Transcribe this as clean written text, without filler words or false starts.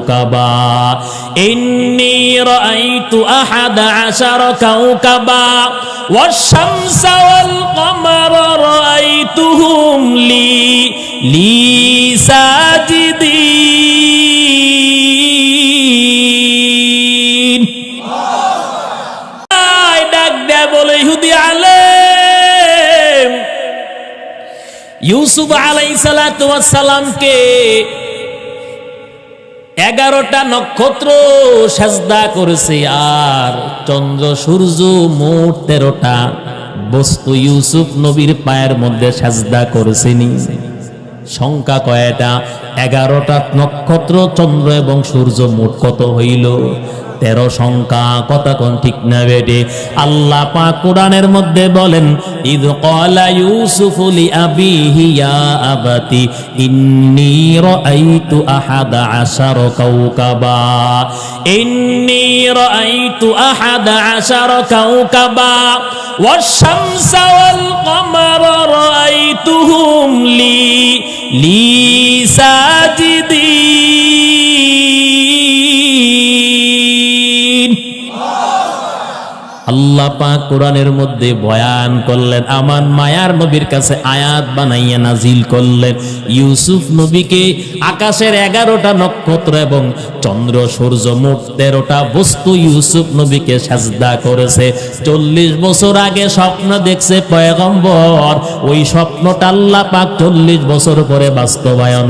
কাওকাবা ইন্নী রাআইতু আহাদা আশারা কাওকাবা ওয়াশ-শামসা ওয়াল কামারা রাআইতুহুম লি সাজিদিন। ডাক দেয়া বলে ইহুদি আলেম, ইউসুফ আলাইহিস সালাতু ওয়াস সালামকে 11টা নক্ষত্র সাজদা করেছে, আর চন্দ্র সূর্য মোট 13টা বস্তু ইউসুফ নবীর পায়ের মধ্যে সাজদা করেছেন। সংখ্যা কয়টা? 11টা নক্ষত্র, চন্দ্র এবং সূর্য মোট কত হইল? 13 সংখ্যা। কথা কোন ঠিক না বেটে? আল্লাহ পাক কোরআনের মধ্যে বলেন, ইয ক্বালা ইউসুফু লিআবিহি ইয়া আবাতি ইন্নী রাআইতু আহাদা আশারা কাওকাবা ইন্নী রাআইতু আহাদা আশারা কাওকাবা ওয়াশ-শামসা ওয়াল কামারা রাআইতুহুম লি সাজিদিন। আল্লাহ পাক কোরআনের মধ্যে বয়ান করলেন, আমার মায়ার নবীর কাছে আয়াত বানাইয়া নাজিল করলেন। ইউসুফ নবীকে আকাশের 11টা নক্ষত্র এবং চন্দ্র সূর্য মোট 13টা বস্তু ইউসুফ নবীকে সাজদা করেছে। 40 বছর আগে স্বপ্ন দেখছে পয়গম্বর, ওই স্বপ্নটা আল্লাহ পাক 40 বছর পরে বাস্তবায়ন